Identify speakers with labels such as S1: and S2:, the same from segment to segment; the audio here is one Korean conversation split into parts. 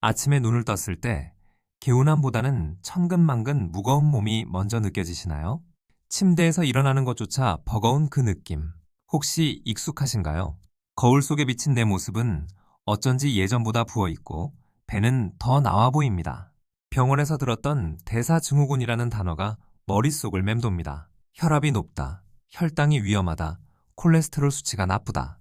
S1: 아침에 눈을 떴을 때 개운함보다는 천근만근 무거운 몸이 먼저 느껴지시나요? 침대에서 일어나는 것조차 버거운 그 느낌. 혹시 익숙하신가요? 거울 속에 비친 내 모습은 어쩐지 예전보다 부어있고 배는 더 나와 보입니다. 병원에서 들었던 대사증후군이라는 단어가 머릿속을 맴돕니다. 혈압이 높다, 혈당이 위험하다, 콜레스테롤 수치가 나쁘다.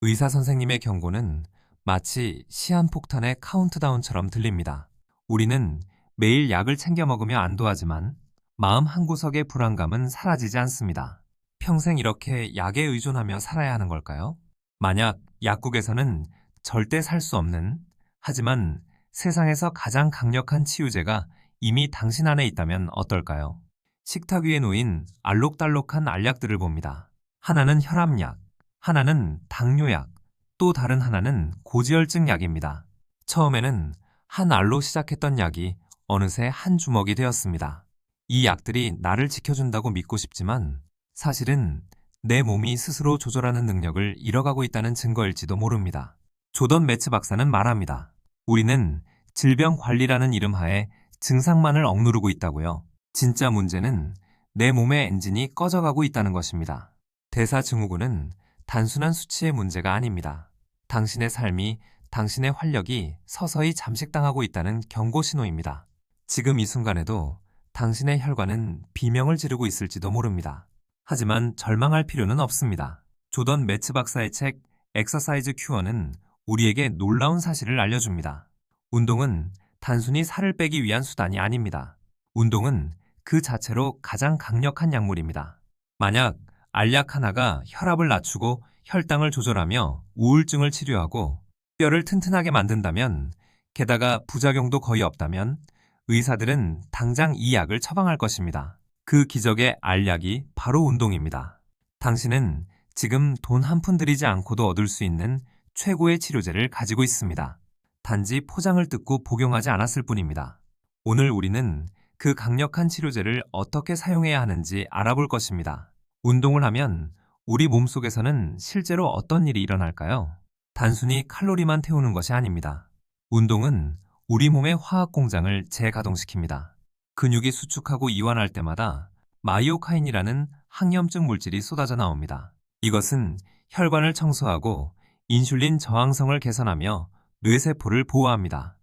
S1: 의사 선생님의 경고는 마치 시한폭탄의 카운트다운처럼 들립니다. 우리는 매일 약을 챙겨 먹으며 안도하지만 마음 한구석의 불안감은 사라지지 않습니다. 평생 이렇게 약에 의존하며 살아야 하는 걸까요? 만약 약국에서는 절대 살 수 없는, 하지만 세상에서 가장 강력한 치유제가 이미 당신 안에 있다면 어떨까요? 식탁 위에 놓인 알록달록한 알약들을 봅니다. 하나는 혈압약, 하나는 당뇨약, 또 다른 하나는 고지혈증 약입니다. 처음에는 한 알로 시작했던 약이 어느새 한 주먹이 되었습니다. 이 약들이 나를 지켜준다고 믿고 싶지만 사실은 내 몸이 스스로 조절하는 능력을 잃어가고 있다는 증거일지도 모릅니다. 조던 매츠 박사는 말합니다. 우리는 질병 관리라는 이름 하에 증상만을 억누르고 있다고요. 진짜 문제는 내 몸의 엔진이 꺼져가고 있다는 것입니다. 대사증후군은 단순한 수치의 문제가 아닙니다. 당신의 삶이, 당신의 활력이 서서히 잠식당하고 있다는 경고 신호입니다. 지금 이 순간에도 당신의 혈관은 비명을 지르고 있을지도 모릅니다. 하지만 절망할 필요는 없습니다. 조던 매츠 박사의 책 엑서사이즈 큐어는 우리에게 놀라운 사실을 알려줍니다. 운동은 단순히 살을 빼기 위한 수단이 아닙니다. 운동은 그 자체로 가장 강력한 약물입니다. 만약 알약 하나가 혈압을 낮추고 혈당을 조절하며 우울증을 치료하고 뼈를 튼튼하게 만든다면, 게다가 부작용도 거의 없다면 의사들은 당장 이 약을 처방할 것입니다. 그 기적의 알약이 바로 운동입니다. 당신은 지금 돈 한 푼 들이지 않고도 얻을 수 있는 최고의 치료제를 가지고 있습니다. 단지 포장을 뜯고 복용하지 않았을 뿐입니다. 오늘 우리는 그 강력한 치료제를 어떻게 사용해야 하는지 알아볼 것입니다. 운동을 하면 우리 몸속에서는 실제로 어떤 일이 일어날까요? 단순히 칼로리만 태우는 것이 아닙니다. 운동은 우리 몸의 화학 공장을 재가동시킵니다. 근육이 수축하고 이완할 때마다 마이오카인이라는 항염증 물질이 쏟아져 나옵니다. 이것은 혈관을 청소하고 인슐린 저항성을 개선하며 뇌세포를 보호합니다.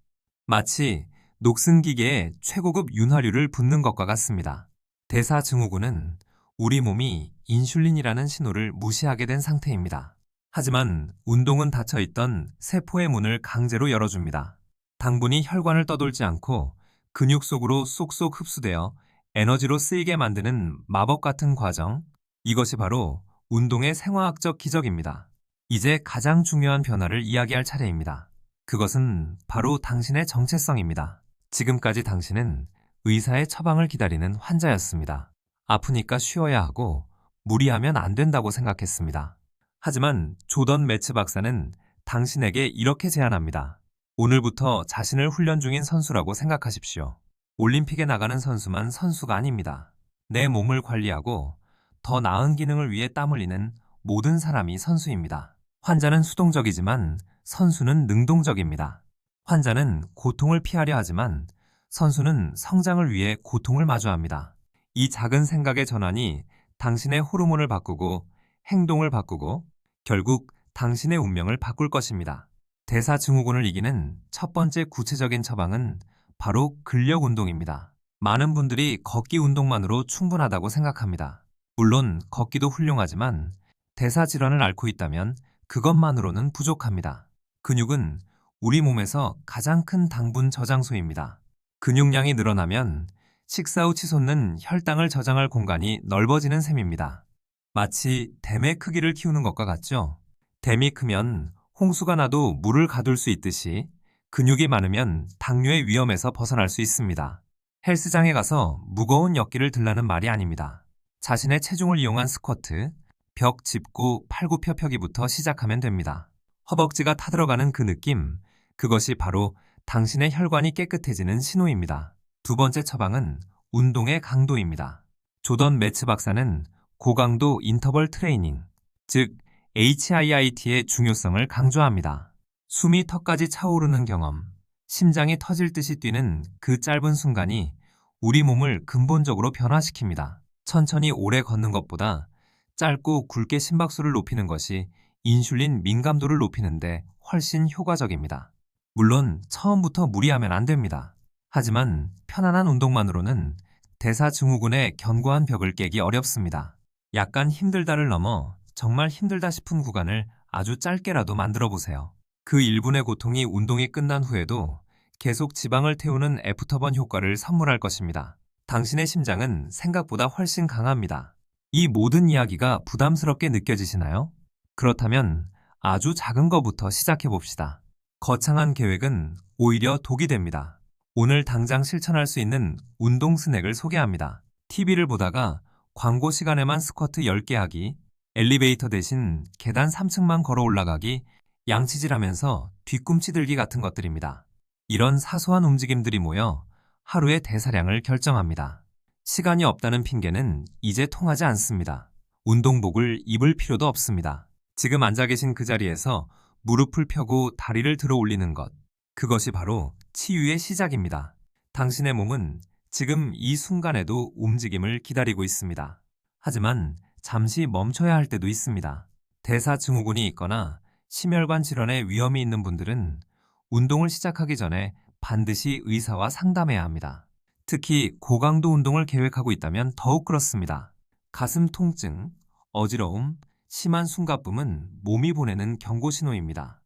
S1: 마치 녹슨 기계에 최고급 윤활유를 붓는 것과 같습니다. 대사증후군은 우리 몸이 인슐린이라는 신호를 무시하게 된 상태입니다. 하지만 운동은 닫혀있던 세포의 문을 강제로 열어줍니다. 당분이 혈관을 떠돌지 않고 근육 속으로 쏙쏙 흡수되어 에너지로 쓰이게 만드는 마법 같은 과정, 이것이 바로 운동의 생화학적 기적입니다. 이제 가장 중요한 변화를 이야기할 차례입니다. 그것은 바로 당신의 정체성입니다. 지금까지 당신은 의사의 처방을 기다리는 환자였습니다. 아프니까 쉬어야 하고 무리하면 안 된다고 생각했습니다. 하지만 조던 매츠 박사는 당신에게 이렇게 제안합니다. 오늘부터 자신을 훈련 중인 선수라고 생각하십시오. 올림픽에 나가는 선수만 선수가 아닙니다. 내 몸을 관리하고 더 나은 기능을 위해 땀 흘리는 모든 사람이 선수입니다. 환자는 수동적이지만 선수는 능동적입니다. 환자는 고통을 피하려 하지만 선수는 성장을 위해 고통을 마주합니다. 이 작은 생각의 전환이 당신의 호르몬을 바꾸고 행동을 바꾸고 결국 당신의 운명을 바꿀 것입니다. 대사증후군을 이기는 첫 번째 구체적인 처방은 바로 근력 운동입니다. 많은 분들이 걷기 운동만으로 충분하다고 생각합니다. 물론 걷기도 훌륭하지만 대사질환을 앓고 있다면 그것만으로는 부족합니다. 근육은 우리 몸에서 가장 큰 당분 저장소입니다. 근육량이 늘어나면 식사 후 치솟는 혈당을 저장할 공간이 넓어지는 셈입니다. 마치 댐의 크기를 키우는 것과 같죠? 댐이 크면 홍수가 나도 물을 가둘 수 있듯이 근육이 많으면 당뇨의 위험에서 벗어날 수 있습니다. 헬스장에 가서 무거운 역기를 들라는 말이 아닙니다. 자신의 체중을 이용한 스쿼트, 벽 짚고 팔굽혀펴기부터 시작하면 됩니다. 허벅지가 타들어가는 그 느낌, 그것이 바로 당신의 혈관이 깨끗해지는 신호입니다. 두 번째 처방은 운동의 강도입니다. 조던 매츠 박사는 고강도 인터벌 트레이닝, 즉 HIIT의 중요성을 강조합니다. 숨이 턱까지 차오르는 경험, 심장이 터질 듯이 뛰는 그 짧은 순간이 우리 몸을 근본적으로 변화시킵니다. 천천히 오래 걷는 것보다 짧고 굵게 심박수를 높이는 것이 인슐린 민감도를 높이는데 훨씬 효과적입니다. 물론 처음부터 무리하면 안 됩니다. 하지만 편안한 운동만으로는 대사증후군의 견고한 벽을 깨기 어렵습니다. 약간 힘들다를 넘어 정말 힘들다 싶은 구간을 아주 짧게라도 만들어 보세요. 그 1분의 고통이 운동이 끝난 후에도 계속 지방을 태우는 애프터번 효과를 선물할 것입니다. 당신의 심장은 생각보다 훨씬 강합니다. 이 모든 이야기가 부담스럽게 느껴지시나요? 그렇다면 아주 작은 것부터 시작해 봅시다. 거창한 계획은 오히려 독이 됩니다. 오늘 당장 실천할 수 있는 운동 스낵을 소개합니다. TV를 보다가 광고 시간에만 스쿼트 10개 하기, 엘리베이터 대신 계단 3층만 걸어 올라가기, 양치질하면서 뒤꿈치 들기 같은 것들입니다. 이런 사소한 움직임들이 모여 하루의 대사량을 결정합니다. 시간이 없다는 핑계는 이제 통하지 않습니다. 운동복을 입을 필요도 없습니다. 지금 앉아 계신 그 자리에서 무릎을 펴고 다리를 들어 올리는 것, 그것이 바로 치유의 시작입니다. 당신의 몸은 지금 이 순간에도 움직임을 기다리고 있습니다. 하지만 잠시 멈춰야 할 때도 있습니다. 대사증후군이 있거나 심혈관 질환의 위험이 있는 분들은 운동을 시작하기 전에 반드시 의사와 상담해야 합니다. 특히 고강도 운동을 계획하고 있다면 더욱 그렇습니다. 가슴 통증, 어지러움, 심한 숨가쁨은 몸이 보내는 경고 신호입니다.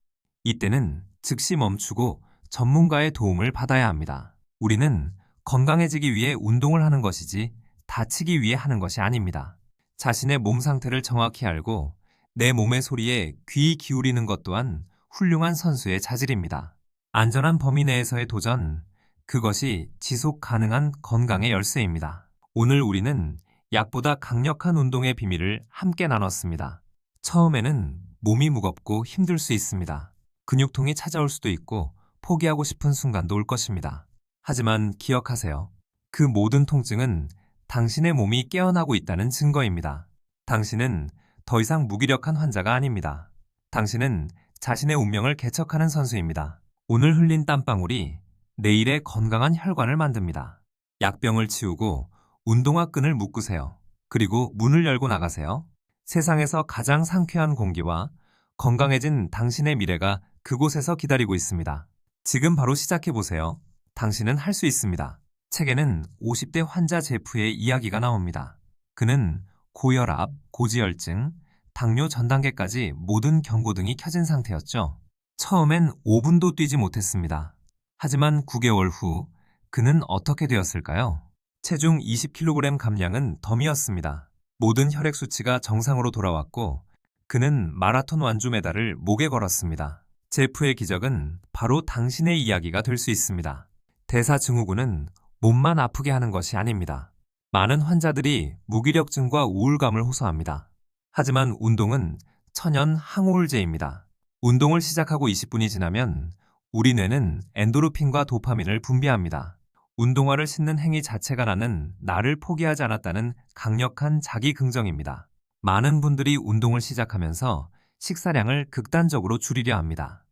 S1: 이때는 즉시 멈추고 전문가의 도움을 받아야 합니다. 우리는 건강해지기 위해 운동을 하는 것이지 다치기 위해 하는 것이 아닙니다. 자신의 몸 상태를 정확히 알고 내 몸의 소리에 귀 기울이는 것 또한 훌륭한 선수의 자질입니다. 안전한 범위 내에서의 도전, 그것이 지속 가능한 건강의 열쇠입니다. 오늘 우리는 약보다 강력한 운동의 비밀을 함께 나눴습니다. 처음에는 몸이 무겁고 힘들 수 있습니다. 근육통이 찾아올 수도 있고 포기하고 싶은 순간도 올 것입니다. 하지만 기억하세요. 그 모든 통증은 당신의 몸이 깨어나고 있다는 증거입니다. 당신은 더 이상 무기력한 환자가 아닙니다. 당신은 자신의 운명을 개척하는 선수입니다. 오늘 흘린 땀방울이 내일의 건강한 혈관을 만듭니다. 약병을 치우고 운동화 끈을 묶으세요. 그리고 문을 열고 나가세요. 세상에서 가장 상쾌한 공기와 건강해진 당신의 미래가 그곳에서 기다리고 있습니다. 지금 바로 시작해보세요. 당신은 할 수 있습니다. 책에는 50대 환자 제프의 이야기가 나옵니다. 그는 고혈압, 고지혈증, 당뇨 전 단계까지 모든 경고등이 켜진 상태였죠. 처음엔 5분도 뛰지 못했습니다. 하지만 9개월 후 그는 어떻게 되었을까요? 체중 20kg 감량은 덤이었습니다. 모든 혈액 수치가 정상으로 돌아왔고 그는 마라톤 완주 메달을 목에 걸었습니다. 제프의 기적은 바로 당신의 이야기가 될 수 있습니다. 대사증후군은 몸만 아프게 하는 것이 아닙니다. 많은 환자들이 무기력증과 우울감을 호소합니다. 하지만 운동은 천연 항우울제입니다. 운동을 시작하고 20분이 지나면 우리 뇌는 엔도르핀과 도파민을 분비합니다. 운동화를 신는 행위 자체가 나는 나를 포기하지 않았다는 강력한 자기 긍정입니다. 많은 분들이 운동을 시작하면서 식사량을 극단적으로 줄이려 합니다.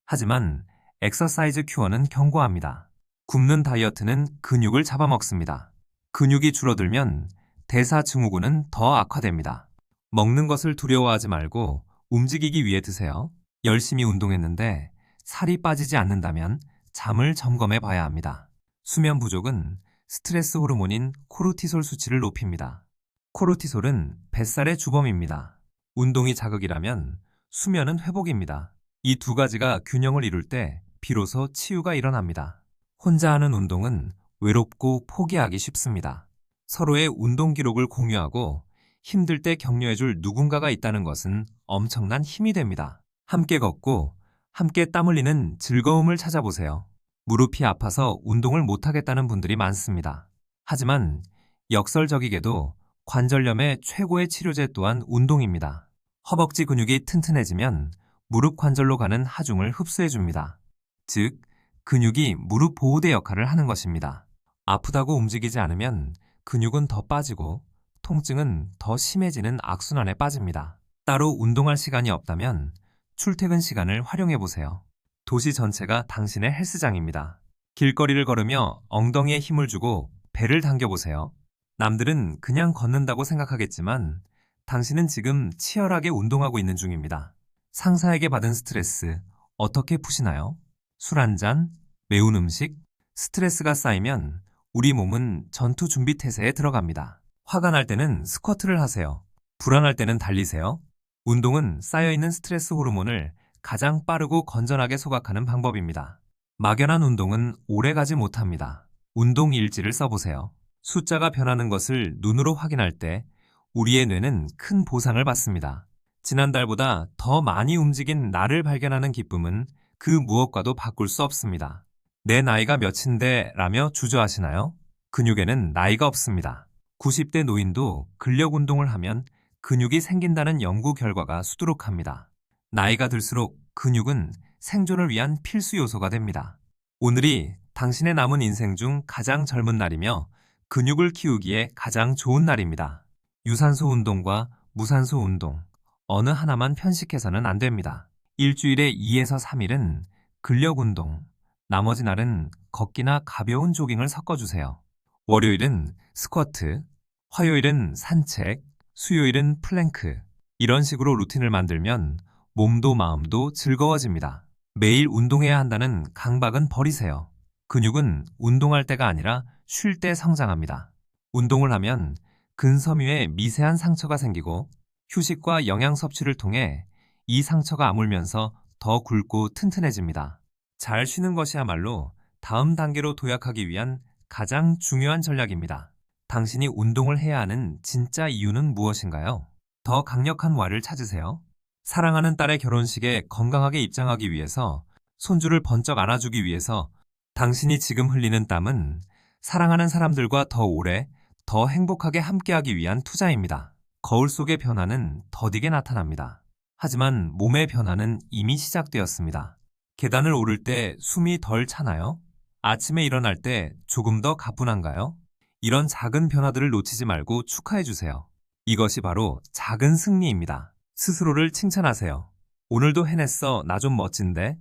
S1: 하지만 엑서사이즈 큐어는 경고합니다. 굶는 다이어트는 근육을 잡아먹습니다. 근육이 줄어들면 대사증후군은 더 악화됩니다. 먹는 것을 두려워하지 말고 움직이기 위해 드세요. 열심히 운동했는데 살이 빠지지 않는다면 잠을 점검해 봐야 합니다. 수면 부족은 스트레스 호르몬인 코르티솔 수치를 높입니다. 코르티솔은 뱃살의 주범입니다. 운동이 자극이라면 수면은 회복입니다. 이 두 가지가 균형을 이룰 때 비로소 치유가 일어납니다. 혼자 하는 운동은 외롭고 포기하기 쉽습니다. 서로의 운동 기록을 공유하고 힘들 때 격려해줄 누군가가 있다는 것은 엄청난 힘이 됩니다. 함께 걷고 함께 땀 흘리는 즐거움을 찾아보세요. 무릎이 아파서 운동을 못하겠다는 분들이 많습니다. 하지만 역설적이게도 관절염의 최고의 치료제 또한 운동입니다. 허벅지 근육이 튼튼해지면 무릎 관절로 가는 하중을 흡수해줍니다. 즉, 근육이 무릎 보호대 역할을 하는 것입니다. 아프다고 움직이지 않으면 근육은 더 빠지고 통증은 더 심해지는 악순환에 빠집니다. 따로 운동할 시간이 없다면 출퇴근 시간을 활용해 보세요. 도시 전체가 당신의 헬스장입니다. 길거리를 걸으며 엉덩이에 힘을 주고 배를 당겨보세요. 남들은 그냥 걷는다고 생각하겠지만 당신은 지금 치열하게 운동하고 있는 중입니다. 상사에게 받은 스트레스 어떻게 푸시나요? 술 한 잔, 매운 음식, 스트레스가 쌓이면 우리 몸은 전투 준비 태세에 들어갑니다. 화가 날 때는 스쿼트를 하세요. 불안할 때는 달리세요. 운동은 쌓여있는 스트레스 호르몬을 가장 빠르고 건전하게 소각하는 방법입니다. 막연한 운동은 오래가지 못합니다. 운동 일지를 써보세요. 숫자가 변하는 것을 눈으로 확인할 때 우리의 뇌는 큰 보상을 받습니다. 지난달보다 더 많이 움직인 나를 발견하는 기쁨은 그 무엇과도 바꿀 수 없습니다. 내 나이가 몇인데 라며 주저하시나요? 근육에는 나이가 없습니다. 90대 노인도 근력 운동을 하면 근육이 생긴다는 연구 결과가 수두룩합니다. 나이가 들수록 근육은 생존을 위한 필수 요소가 됩니다. 오늘이 당신의 남은 인생 중 가장 젊은 날이며 근육을 키우기에 가장 좋은 날입니다. 유산소 운동과 무산소 운동, 어느 하나만 편식해서는 안 됩니다. 일주일에 2에서 3일은 근력 운동, 나머지 날은 걷기나 가벼운 조깅을 섞어주세요. 월요일은 스쿼트, 화요일은 산책, 수요일은 플랭크. 이런 식으로 루틴을 만들면 몸도 마음도 즐거워집니다. 매일 운동해야 한다는 강박은 버리세요. 근육은 운동할 때가 아니라 쉴 때 성장합니다. 운동을 하면 근섬유에 미세한 상처가 생기고 휴식과 영양 섭취를 통해 이 상처가 아물면서 더 굵고 튼튼해집니다. 잘 쉬는 것이야말로 다음 단계로 도약하기 위한 가장 중요한 전략입니다. 당신이 운동을 해야 하는 진짜 이유는 무엇인가요? 더 강력한 와를 찾으세요. 사랑하는 딸의 결혼식에 건강하게 입장하기 위해서, 손주를 번쩍 안아주기 위해서. 당신이 지금 흘리는 땀은 사랑하는 사람들과 더 오래, 더 행복하게 함께하기 위한 투자입니다. 거울 속의 변화는 더디게 나타납니다. 하지만 몸의 변화는 이미 시작되었습니다. 계단을 오를 때 숨이 덜 차나요? 아침에 일어날 때 조금 더 가뿐한가요? 이런 작은 변화들을 놓치지 말고 축하해주세요. 이것이 바로 작은 승리입니다. 스스로를 칭찬하세요. 오늘도 해냈어, 나 좀 멋진데?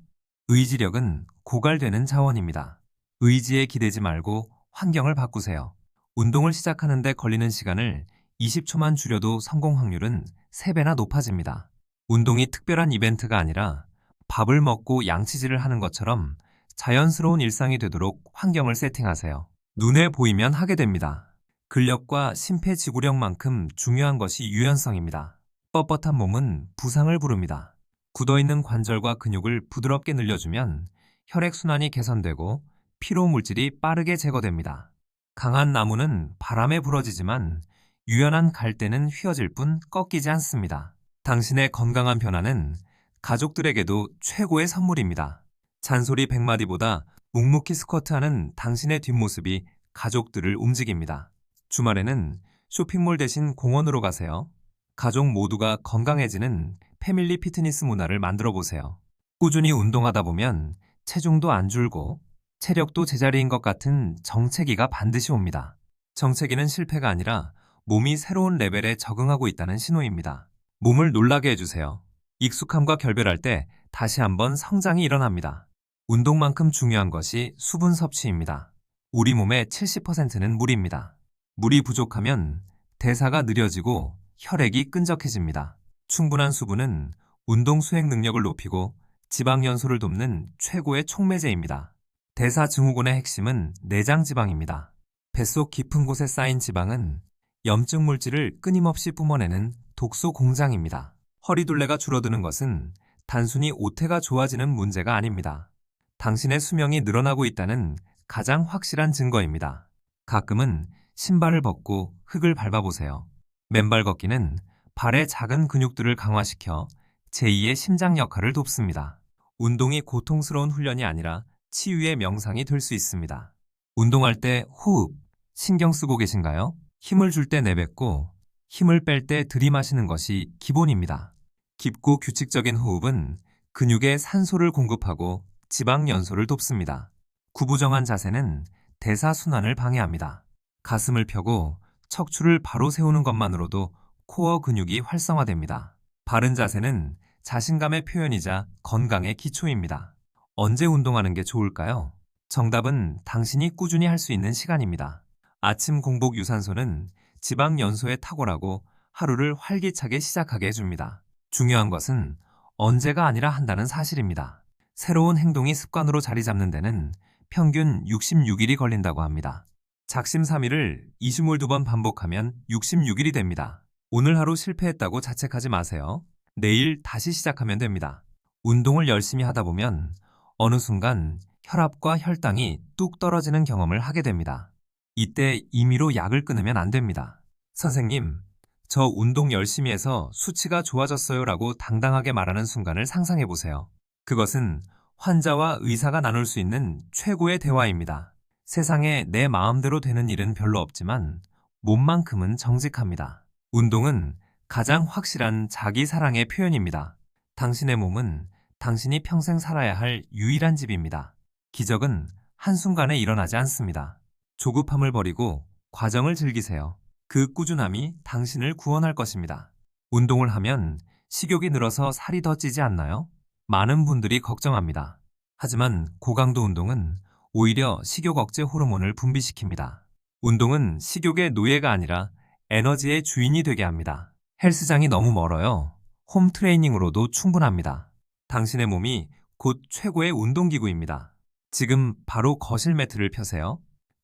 S1: 의지력은 고갈되는 자원입니다. 의지에 기대지 말고 환경을 바꾸세요. 운동을 시작하는데 걸리는 시간을 20초만 줄여도 성공 확률은 3배나 높아집니다. 운동이 특별한 이벤트가 아니라 밥을 먹고 양치질을 하는 것처럼 자연스러운 일상이 되도록 환경을 세팅하세요. 눈에 보이면 하게 됩니다. 근력과 심폐지구력만큼 중요한 것이 유연성입니다. 뻣뻣한 몸은 부상을 부릅니다. 굳어있는 관절과 근육을 부드럽게 늘려주면 혈액순환이 개선되고 피로 물질이 빠르게 제거됩니다. 강한 나무는 바람에 부러지지만 유연한 갈대는 휘어질 뿐 꺾이지 않습니다. 당신의 건강한 변화는 가족들에게도 최고의 선물입니다. 잔소리 100마디보다 묵묵히 스쿼트하는 당신의 뒷모습이 가족들을 움직입니다. 주말에는 쇼핑몰 대신 공원으로 가세요. 가족 모두가 건강해지는 패밀리 피트니스 문화를 만들어 보세요. 꾸준히 운동하다 보면 체중도 안 줄고 체력도 제자리인 것 같은 정체기가 반드시 옵니다. 정체기는 실패가 아니라 몸이 새로운 레벨에 적응하고 있다는 신호입니다. 몸을 놀라게 해주세요. 익숙함과 결별할 때 다시 한번 성장이 일어납니다. 운동만큼 중요한 것이 수분 섭취입니다. 우리 몸의 70%는 물입니다. 물이 부족하면 대사가 느려지고 혈액이 끈적해집니다. 충분한 수분은 운동 수행 능력을 높이고 지방 연소를 돕는 최고의 촉매제입니다. 대사 증후군의 핵심은 내장 지방입니다. 뱃속 깊은 곳에 쌓인 지방은 염증 물질을 끊임없이 뿜어내는 독소 공장입니다. 허리둘레가 줄어드는 것은 단순히 오태가 좋아지는 문제가 아닙니다. 당신의 수명이 늘어나고 있다는 가장 확실한 증거입니다. 가끔은 신발을 벗고 흙을 밟아보세요. 맨발 걷기는 발의 작은 근육들을 강화시켜 제2의 심장 역할을 돕습니다. 운동이 고통스러운 훈련이 아니라 치유의 명상이 될 수 있습니다. 운동할 때 호흡, 신경 쓰고 계신가요? 힘을 줄 때 내뱉고 힘을 뺄 때 들이마시는 것이 기본입니다. 깊고 규칙적인 호흡은 근육에 산소를 공급하고 지방 연소를 돕습니다. 구부정한 자세는 대사 순환을 방해합니다. 가슴을 펴고 척추를 바로 세우는 것만으로도 코어 근육이 활성화됩니다. 바른 자세는 자신감의 표현이자 건강의 기초입니다. 언제 운동하는 게 좋을까요? 정답은 당신이 꾸준히 할 수 있는 시간입니다. 아침 공복 유산소는 지방 연소에 탁월하고 하루를 활기차게 시작하게 해줍니다. 중요한 것은 언제가 아니라 한다는 사실입니다. 새로운 행동이 습관으로 자리 잡는 데는 평균 66일이 걸린다고 합니다. 작심삼일을 20월 2번 반복하면 66일이 됩니다. 오늘 하루 실패했다고 자책하지 마세요. 내일 다시 시작하면 됩니다. 운동을 열심히 하다 보면 어느 순간 혈압과 혈당이 뚝 떨어지는 경험을 하게 됩니다. 이때 임의로 약을 끊으면 안 됩니다. 선생님, 저 운동 열심히 해서 수치가 좋아졌어요 라고 당당하게 말하는 순간을 상상해 보세요. 그것은 환자와 의사가 나눌 수 있는 최고의 대화입니다. 세상에 내 마음대로 되는 일은 별로 없지만 몸만큼은 정직합니다. 운동은 가장 확실한 자기 사랑의 표현입니다. 당신의 몸은 당신이 평생 살아야 할 유일한 집입니다. 기적은 한순간에 일어나지 않습니다. 조급함을 버리고 과정을 즐기세요. 그 꾸준함이 당신을 구원할 것입니다. 운동을 하면 식욕이 늘어서 살이 더 찌지 않나요? 많은 분들이 걱정합니다. 하지만 고강도 운동은 오히려 식욕 억제 호르몬을 분비시킵니다. 운동은 식욕의 노예가 아니라 에너지의 주인이 되게 합니다. 헬스장이 너무 멀어요. 홈 트레이닝으로도 충분합니다. 당신의 몸이 곧 최고의 운동기구입니다. 지금 바로 거실 매트를 펴세요.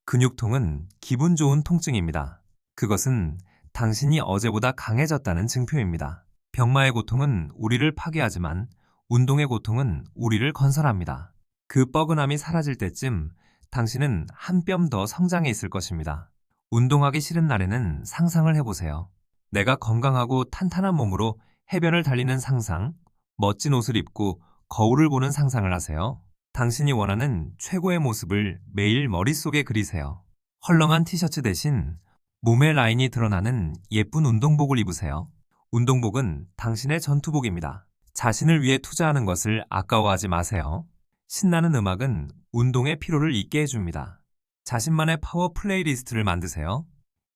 S1: 근육통은 기분 좋은 통증입니다. 그것은 당신이 어제보다 강해졌다는 증표입니다. 병마의 고통은 우리를 파괴하지만 운동의 고통은 우리를 건설합니다. 그 뻐근함이 사라질 때쯤 당신은 한 뼘 더 성장해 있을 것입니다. 운동하기 싫은 날에는 상상을 해보세요. 내가 건강하고 탄탄한 몸으로 해변을 달리는 상상, 멋진 옷을 입고 거울을 보는 상상을 하세요. 당신이 원하는 최고의 모습을 매일 머릿속에 그리세요. 헐렁한 티셔츠 대신 몸의 라인이 드러나는 예쁜 운동복을 입으세요. 운동복은 당신의 전투복입니다. 자신을 위해 투자하는 것을 아까워하지 마세요. 신나는 음악은 운동의 피로를 잊게 해줍니다. 자신만의 파워 플레이리스트를 만드세요.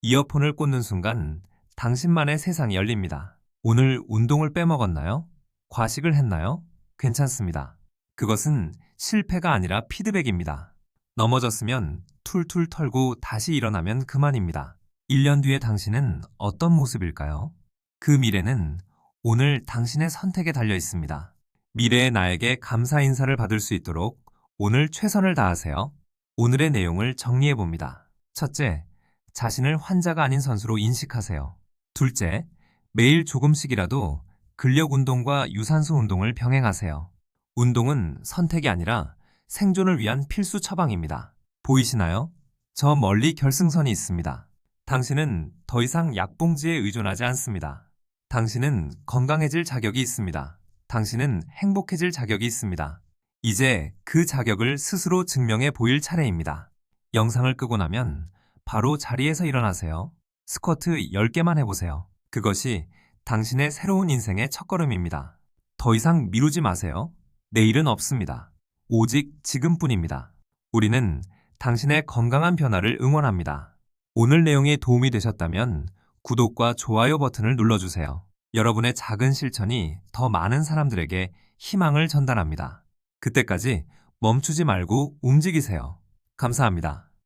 S1: 이어폰을 꽂는 순간 당신만의 세상이 열립니다. 오늘 운동을 빼먹었나요? 과식을 했나요? 괜찮습니다. 그것은 실패가 아니라 피드백입니다. 넘어졌으면 툴툴 털고 다시 일어나면 그만입니다. 1년 뒤의 당신은 어떤 모습일까요? 그 미래는 오늘 당신의 선택에 달려 있습니다. 미래의 나에게 감사 인사를 받을 수 있도록 오늘 최선을 다하세요. 오늘의 내용을 정리해 봅니다. 첫째, 자신을 환자가 아닌 선수로 인식하세요. 둘째, 매일 조금씩이라도 근력 운동과 유산소 운동을 병행하세요. 운동은 선택이 아니라 생존을 위한 필수 처방입니다. 보이시나요? 저 멀리 결승선이 있습니다. 당신은 더 이상 약봉지에 의존하지 않습니다. 당신은 건강해질 자격이 있습니다. 당신은 행복해질 자격이 있습니다. 이제 그 자격을 스스로 증명해 보일 차례입니다. 영상을 끄고 나면 바로 자리에서 일어나세요. 스쿼트 10개만 해보세요. 그것이 당신의 새로운 인생의 첫걸음입니다. 더 이상 미루지 마세요. 내일은 없습니다. 오직 지금뿐입니다. 우리는 당신의 건강한 변화를 응원합니다. 오늘 내용이 도움이 되셨다면 구독과 좋아요 버튼을 눌러주세요. 여러분의 작은 실천이 더 많은 사람들에게 희망을 전달합니다. 그때까지 멈추지 말고 움직이세요. 감사합니다.